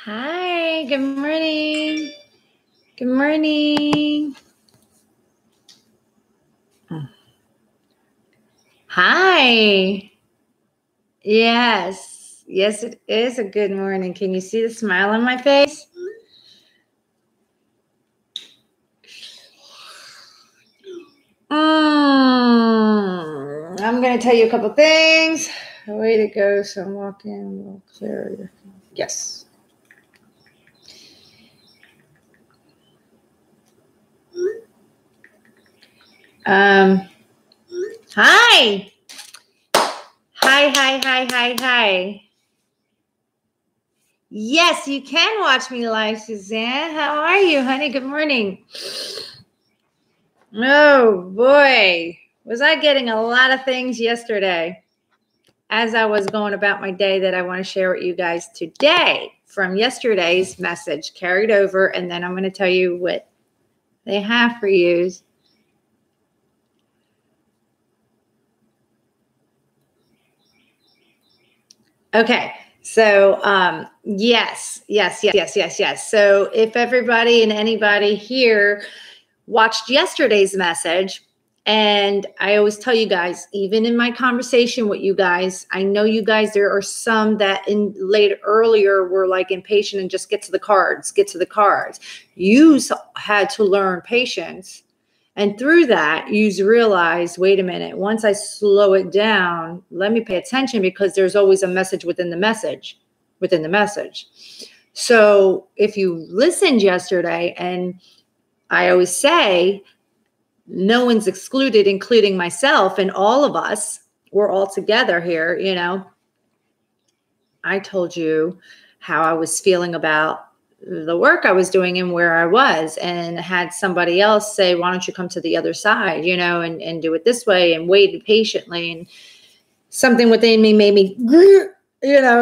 Hi, good morning. Good morning. Hi. Yes, it is a good morning. Can you see the smile on my face? I'm going to tell you a couple things. Way to go. So I'm walking a little clearer. Yes. Hi. Hi. Yes, you can watch me live, Suzanne. How are you, honey? Good morning. Oh, boy. Was I getting a lot of things yesterday as I was going about my day that I want to share with you guys today from yesterday's message carried over. And then I'm going to tell you what they have for you. Okay. So, yes. So if everybody and anybody here watched yesterday's message, and I always tell you guys, even in my conversation with you guys, I know you guys, there are some that earlier were like impatient and just get to the cards. You had to learn patience. And through that, you realize, wait a minute, once I slow it down, let me pay attention because there's always a message within the message. So if you listened yesterday, and I always say, no one's excluded, including myself and all of us, we're all together here, I told you how I was feeling about the work I was doing and where I was, and had somebody else say, why don't you come to the other side, and do it this way, and wait patiently. And something within me made me,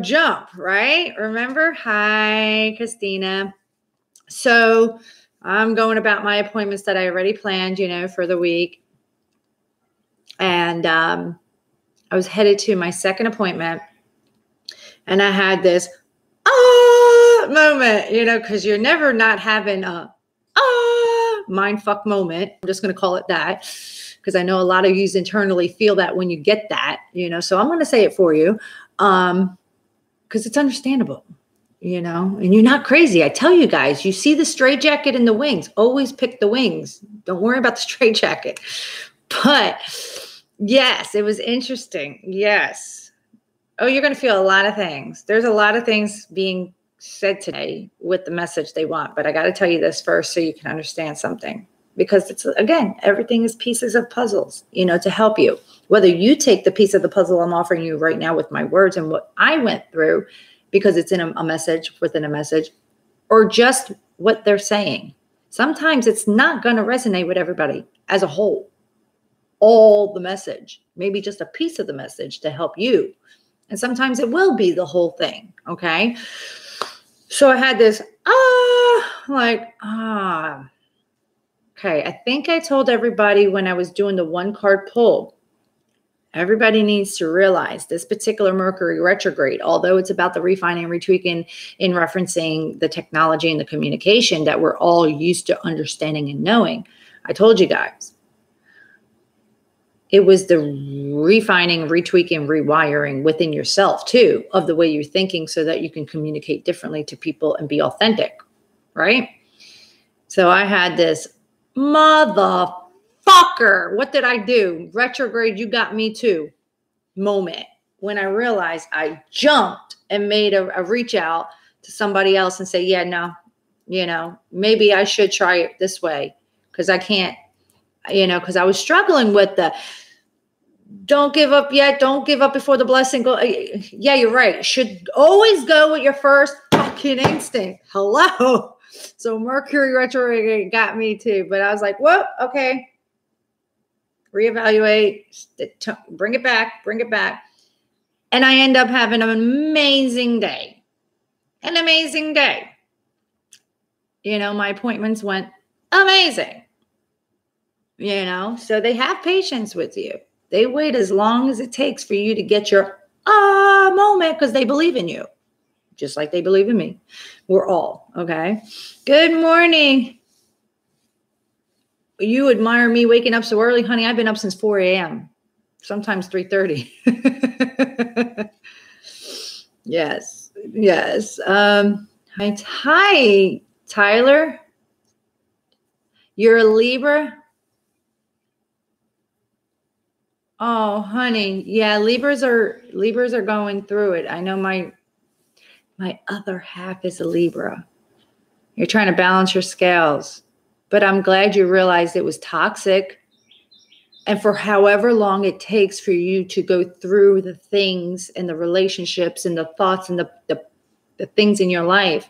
jump, right? Remember? Hi, Christina. So I'm going about my appointments that I already planned, for the week. And I was headed to my second appointment, and I had this moment, because you're never not having a mind fuck moment. I'm just going to call it that, because I know a lot of you internally feel that when you get that, so I'm going to say it for you, because it's understandable, and you're not crazy. I tell you guys, you see the straitjacket and the wings, always pick the wings. Don't worry about the straitjacket. But yes, it was interesting. Yes. Oh, you're going to feel a lot of things. There's a lot of things being said today with the message they want. But I got to tell you this first so you can understand something. Because it's, again, everything is pieces of puzzles, to help you. Whether you take the piece of the puzzle I'm offering you right now with my words and what I went through, because it's in a message within a message, or just what they're saying. Sometimes it's not going to resonate with everybody as a whole. All the message, maybe just a piece of the message to help you. And sometimes it will be the whole thing. Okay. So I had this, okay. I think I told everybody when I was doing the 1-card pull, everybody needs to realize this particular Mercury retrograde, although it's about the refining, retweaking, in referencing the technology and the communication that we're all used to understanding and knowing. I told you guys, it was the refining, retweaking, rewiring within yourself too, of the way you're thinking, so that you can communicate differently to people and be authentic, right? So I had this motherfucker, what did I do? Retrograde, you got me too moment, when I realized I jumped and made a reach out to somebody else and say, yeah, no, maybe I should try it this way, because I can't, because I was struggling with the don't give up yet. Don't give up before the blessing go. Yeah, you're right. Should always go with your first fucking instinct. Hello. So Mercury retrograde got me too. But I was like, whoa, okay. Reevaluate. Bring it back. And I end up having an amazing day. My appointments went amazing. So they have patience with you. They wait as long as it takes for you to get your moment, because they believe in you. just like they believe in me. We're all, okay? Good morning. You admire me waking up so early, honey. I've been up since 4 a.m., sometimes 3:30. Yes. Hi, Tyler. You're a Libra? Oh, honey. Yeah, Libras are going through it. I know my other half is a Libra. You're trying to balance your scales. But I'm glad you realized it was toxic. And for however long it takes for you to go through the things and the relationships and the thoughts and the things in your life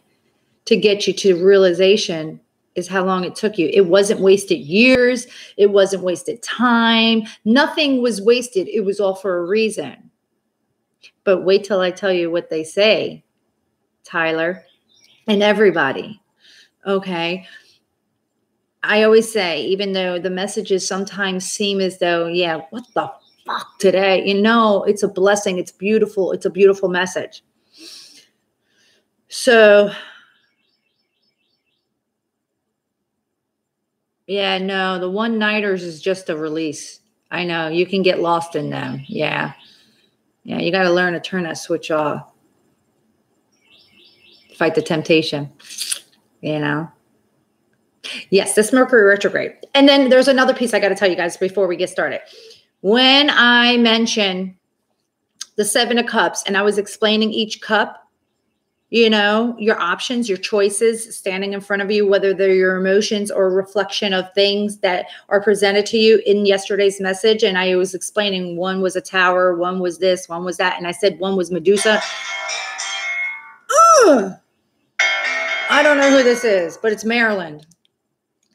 to get you to realization is how long it took you. It wasn't wasted years. It wasn't wasted time. Nothing was wasted. It was all for a reason. But wait till I tell you what they say, Tyler, and everybody. Okay. I always say, even though the messages sometimes seem as though, yeah, what the fuck today? You know, it's a blessing. It's beautiful. It's a beautiful message. So, yeah, no, the one-nighters is just a release. I know. You can get lost in them. Yeah. Yeah, you got to learn to turn that switch off. Fight the temptation, you know. Yes, this Mercury retrograde. And then there's another piece I got to tell you guys before we get started. When I mention the 7 of Cups and I was explaining each cup, you know, your options, your choices standing in front of you, whether they're your emotions or a reflection of things that are presented to you in yesterday's message. And I was explaining one was a tower, one was this, one was that. And I said one was Medusa. I don't know who this is, but it's Maryland.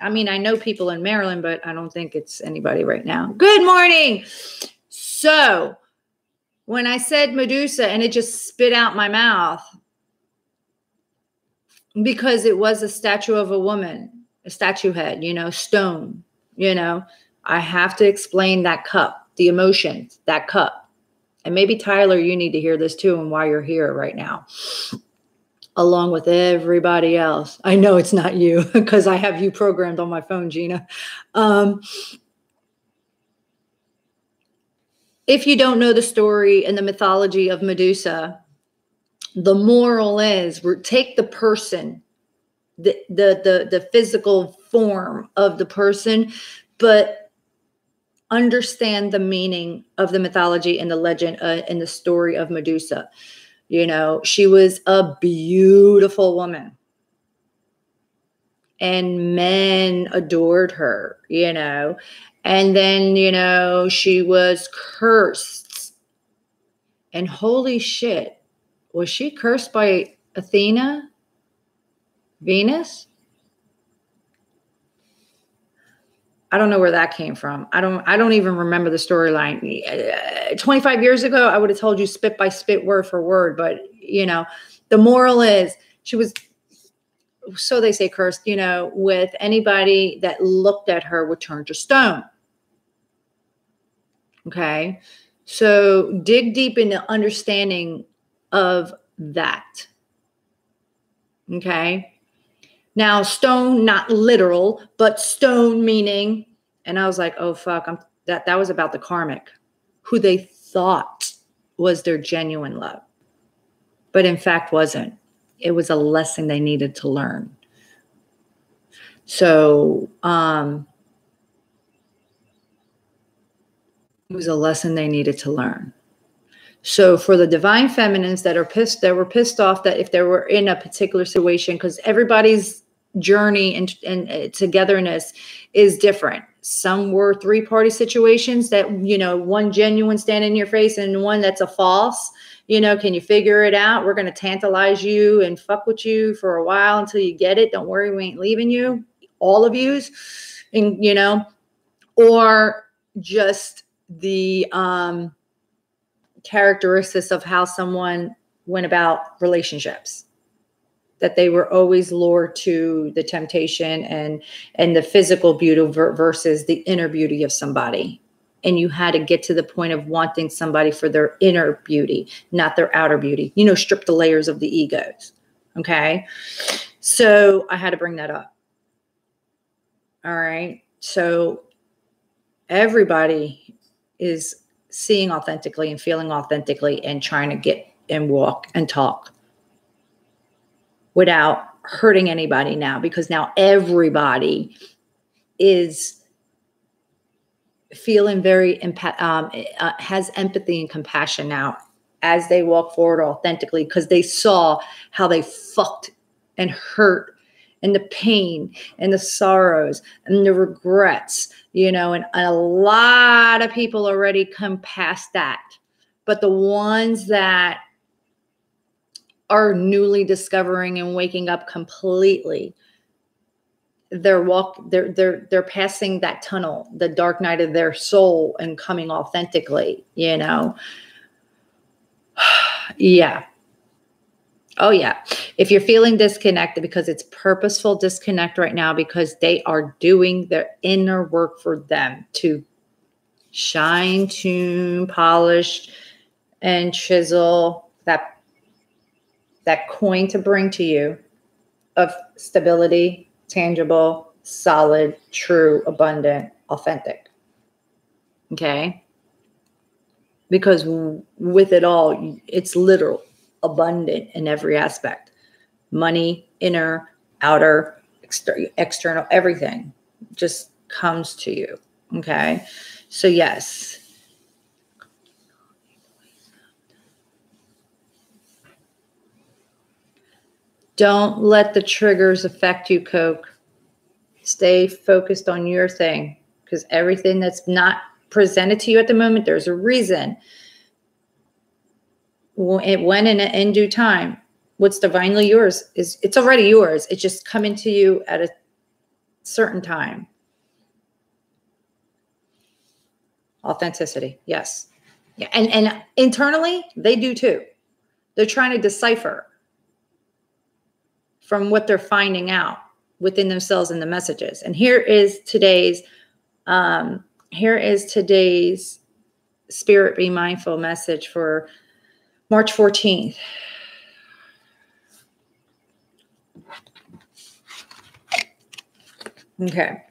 I mean, I know people in Maryland, but I don't think it's anybody right now. Good morning. So when I said Medusa and it just spit out my mouth because it was a statue of a woman, a statue head, you know, stone, you know, I have to explain that cup, the emotions, that cup. And maybe Tyler, you need to hear this too. And why you're here right now, along with everybody else. I know it's not you because I have you programmed on my phone, Gina. If you don't know the story and the mythology of Medusa, the moral is take the person, the physical form of the person, but understand the meaning of the mythology and the legend and the story of Medusa. You know, she was a beautiful woman and men adored her, you know, and then, you know, she was cursed. And holy shit, was she cursed by Athena? Venus? I don't know where that came from. I don't even remember the storyline. 25 years ago, I would have told you spit by spit, word for word. But, you know, the moral is she was, so they say, cursed, you know, with anybody that looked at her would turn to stone. Okay. So dig deep into understanding of that. Okay. Now, stone, not literal, but stone meaning, and I was like, oh, fuck, that was about the karmic, who they thought was their genuine love, but in fact wasn't. It was a lesson they needed to learn. So it was a lesson they needed to learn. So for the divine feminines that were pissed off that if they were in a particular situation, because everybody's journey and togetherness is different. Some were 3-party situations that, you know, one genuine stand in your face and one that's a false. You know, can you figure it out? We're going to tantalize you and fuck with you for a while until you get it. Don't worry, we ain't leaving you. All of yous, and you know, or just the characteristics of how someone went about relationships, that they were always lured to the temptation and the physical beauty versus the inner beauty of somebody. and you had to get to the point of wanting somebody for their inner beauty, not their outer beauty. Strip the layers of the egos. Okay. So I had to bring that up. All right. So everybody is seeing authentically and feeling authentically and trying to get and walk and talk without hurting anybody now, because now everybody is feeling very has empathy and compassion now as they walk forward authentically, because they saw how they fucked and hurt, and the pain and the sorrows and the regrets, and a lot of people already come past that. But the ones that are newly discovering and waking up completely, they're passing that tunnel, the dark night of their soul, and coming authentically, Yeah. Oh yeah. If you're feeling disconnected, because it's purposeful disconnect right now, because they are doing their inner work for them to shine, tune, polish, and chisel that coin to bring to you of stability, tangible, solid, true, abundant, authentic. Okay? Because with it all, it's literal, abundant in every aspect. Money, inner, outer, external, everything just comes to you. Okay? So yes. Don't let the triggers affect you, Coke. Stay focused on your thing, because everything that's not presented to you at the moment, there's a reason. When in due time, what's divinely yours it's already yours. It's just coming to you at a certain time. Authenticity, yes. Yeah, and internally, they do too. They're trying to decipher from what they're finding out within themselves in the messages. And here is today's Spirit Be Mindful message for March 14th. Okay.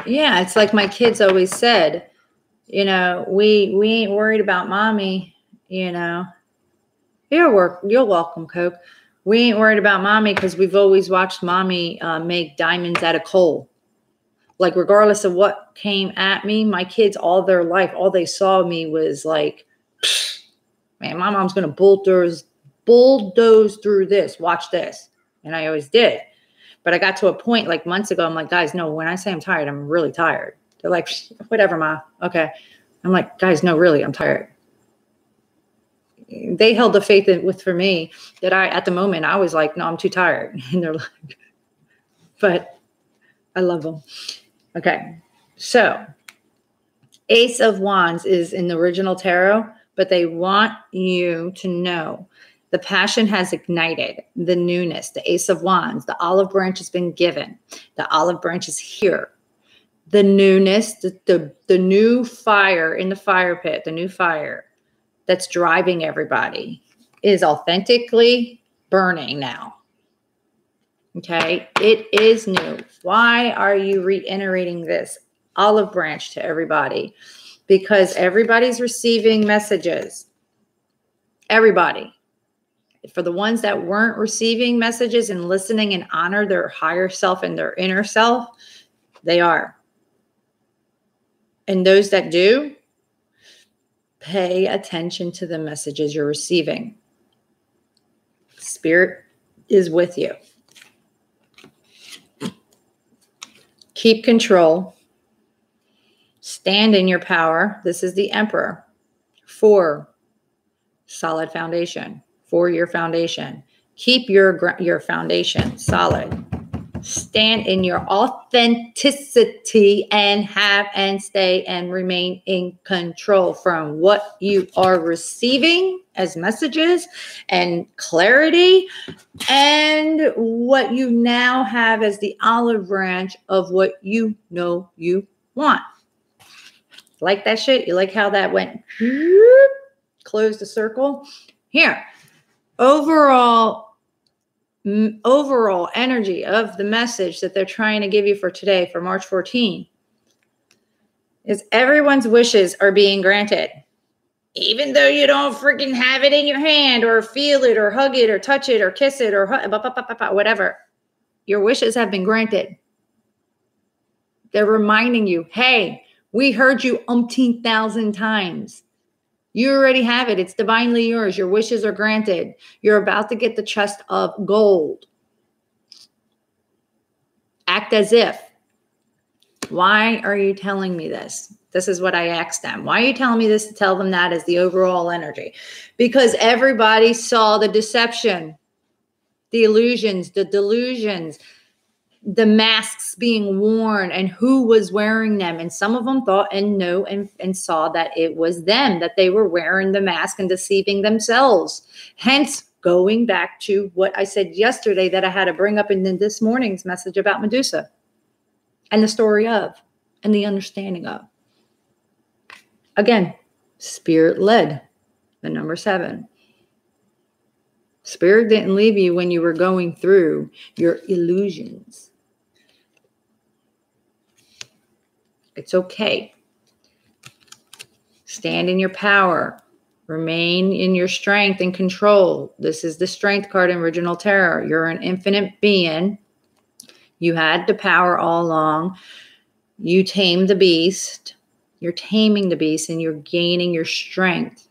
Yeah, it's like my kids always said, we ain't worried about mommy, You're welcome, Coke. We ain't worried about mommy because we've always watched mommy make diamonds out of coal. Like, regardless of what came at me, my kids all their life, all they saw me was like, man, my mom's going to bulldoze through this. Watch this. And I always did. But I got to a point like months ago, I'm like, guys, no, when I say I'm tired, I'm really tired. They're like, whatever, Ma. Okay. I'm like, guys, no, really, I'm tired. They held the faith for me that at the moment, I was like, no, I'm too tired. And they're like, but I love them. Okay. So Ace of Wands is in the original tarot, but they want you to know the passion has ignited, the newness, the Ace of Wands, the olive branch has been given. The olive branch is here. The newness, the new fire in the fire pit, the new fire that's driving everybody is authentically burning now. Okay, it is new. Why are you reiterating this olive branch to everybody? Because everybody's receiving messages. Everybody. For the ones that weren't receiving messages and listening and honor their higher self and their inner self, they are. And those that do, pay attention to the messages you're receiving. Spirit is with you. Keep control. Stand in your power. This is the Emperor. 4, solid foundation. For your foundation. Keep your foundation solid. Stand in your authenticity and have and stay and remain in control from what you are receiving as messages and clarity, and what you now have as the olive branch of what you know you want. Like that shit? You like how that went? Close the circle. Here. Overall energy of the message that they're trying to give you for today, for March 14, is everyone's wishes are being granted. Even though you don't freaking have it in your hand or feel it or hug it or touch it or kiss it or whatever, your wishes have been granted. They're reminding you, hey, we heard you umpteen thousand times. You already have it. It's divinely yours. Your wishes are granted. You're about to get the chest of gold. Act as if. Why are you telling me this? This is what I asked them. Why are you telling me this to tell them that as the overall energy? Because everybody saw the deception, the illusions, the delusions, the masks being worn and who was wearing them. And some of them thought and know and saw that it was them, that they were wearing the mask and deceiving themselves. Hence, going back to what I said yesterday that I had to bring up in this morning's message about Medusa and the story of and the understanding of. Again, spirit-led, the number 7. Spirit didn't leave you when you were going through your illusions. It's okay. Stand in your power. Remain in your strength and control. This is the strength card in Original Tarot. You're an infinite being. You had the power all along. You tamed the beast. You're taming the beast and you're gaining your strength.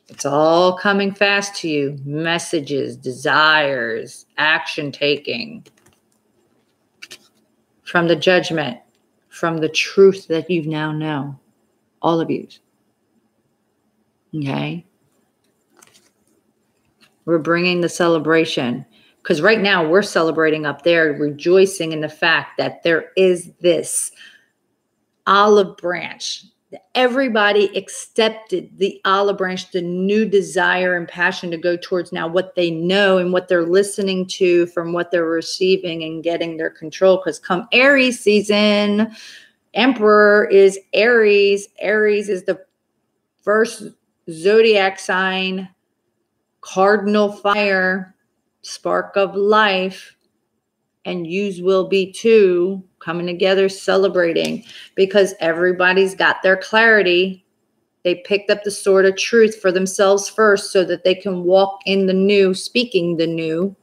It's all coming fast to you. Messages, desires, action taking. From the judgment. From the truth that you now know. All of you. Okay? We're bringing the celebration. Because right now we're celebrating up there, rejoicing in the fact that there is this olive branch. Everybody accepted the olive branch, the new desire and passion to go towards now what they know and what they're listening to from what they're receiving and getting their control. Because come Aries season, Emperor is Aries. Aries is the first zodiac sign, cardinal fire, spark of life, and yous will be too, coming together, celebrating, because everybody's got their clarity. They picked up the sword of truth for themselves first so that they can walk in the new, speaking the new.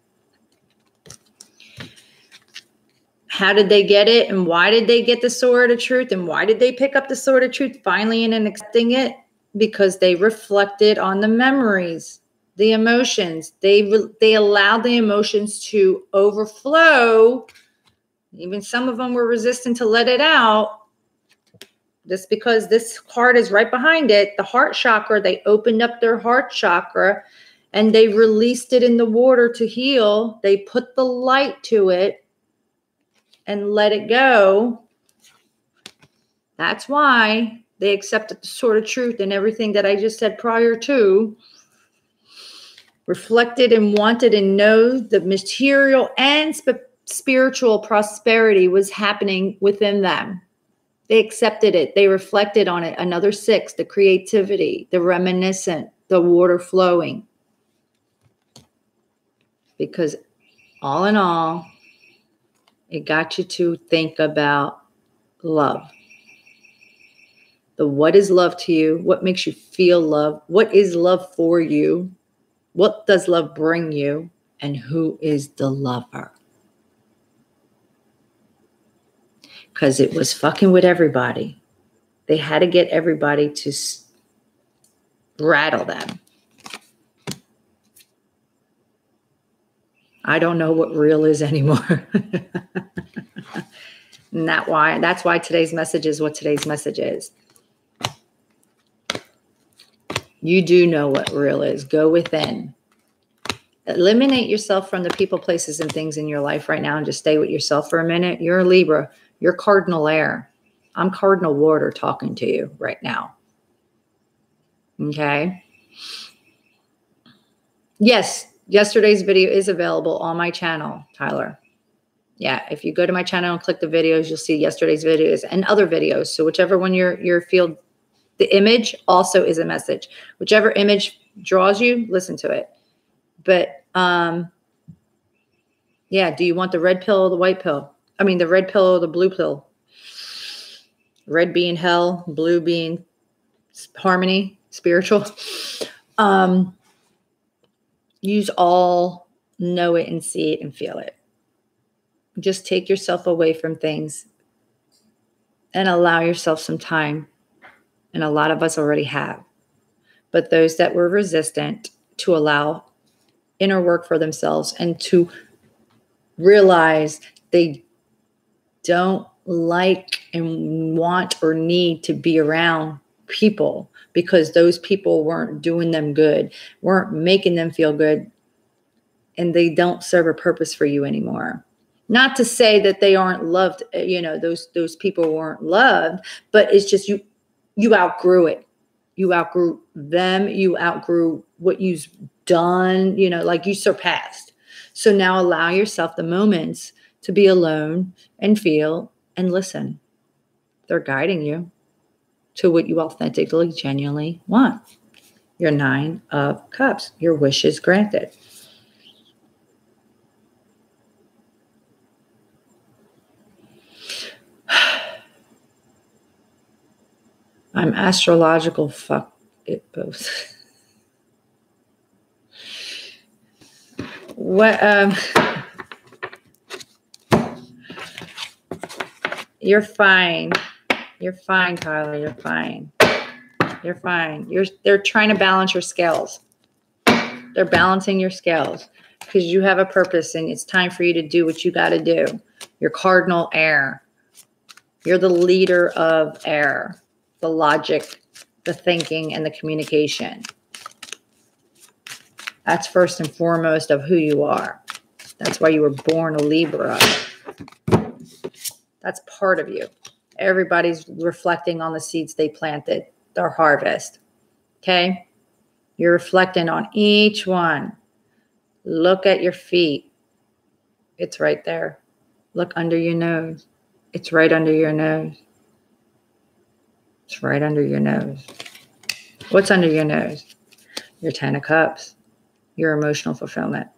How did they get it? And why did they get the sword of truth? And why did they pick up the sword of truth finally and accepting it? Because they reflected on the memories, the emotions. They allowed the emotions to overflow. Even some of them were resistant to let it out. Just because this card is right behind it, the heart chakra, they opened up their heart chakra and they released it in the water to heal. They put the light to it and let it go. That's why they accepted the sword of truth and everything that I just said prior to. Reflected and wanted and know the material and spiritual prosperity was happening within them. They accepted it. They reflected on it. Another 6, the creativity, the reminiscent, the water flowing. Because all in all, it got you to think about love. What is love to you? What makes you feel love? What is love for you? What does love bring you? And who is the lover? Because it was fucking with everybody. They had to get everybody to rattle them. I don't know what real is anymore. And that's why today's message is what today's message is. You do know what real is. Go within. Eliminate yourself from the people, places, and things in your life right now and just stay with yourself for a minute. You're a Libra. You're cardinal air. I'm cardinal water talking to you right now. Okay. Yes, yesterday's video is available on my channel, Tyler. Yeah, if you go to my channel and click the videos, you'll see yesterday's videos and other videos. So whichever one your field, the image also is a message. Whichever image draws you, listen to it. But yeah, do you want the red pill or the white pill? I mean, the red pill or the blue pill? Red being hell, blue being harmony, spiritual. Use all, know it and see it and feel it. Just take yourself away from things and allow yourself some time. And a lot of us already have. But those that were resistant to allow inner work for themselves and to realize they don't like and want or need to be around people because those people weren't doing them good, weren't making them feel good, and they don't serve a purpose for you anymore. Not to say that they aren't loved, those people weren't loved, but it's just you outgrew it. You outgrew them. You outgrew what you've done, like you surpassed. So now allow yourself the moments to be alone and feel and listen. They're guiding you to what you authentically, genuinely want. Your 9 of Cups. Your wish is granted. I'm astrological. Fuck it both. What? You're fine. You're fine, Tyler. You're fine. You're fine. They're trying to balance your scales. They're balancing your scales because you have a purpose and it's time for you to do what you got to do. You're cardinal air. You're the leader of air. The logic, the thinking, and the communication. That's first and foremost of who you are. That's why you were born a Libra. That's part of you. Everybody's reflecting on the seeds they planted, their harvest. Okay? You're reflecting on each one. Look at your feet. It's right there. Look under your nose. It's right under your nose. It's right under your nose. What's under your nose? Your 10 of Cups. Your emotional fulfillment.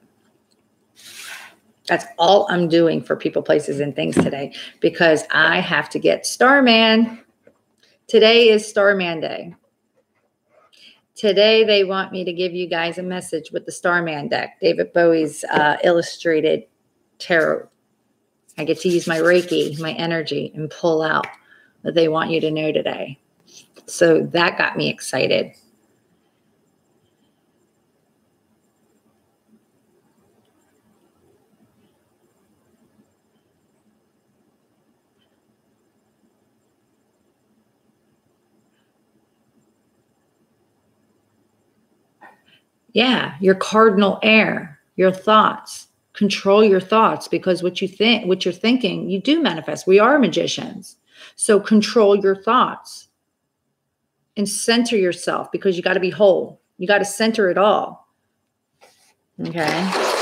That's all I'm doing for people, places, and things today because I have to get Starman. Today is Starman Day. Today they want me to give you guys a message with the Starman deck, David Bowie's illustrated tarot. I get to use my Reiki, my energy, and pull out what they want you to know today. So that got me excited. Yeah, your cardinal air, your thoughts. Control your thoughts because what you think, what you're thinking, you do manifest. We are magicians. So control your thoughts and center yourself because you got to be whole. You got to center it all. Okay.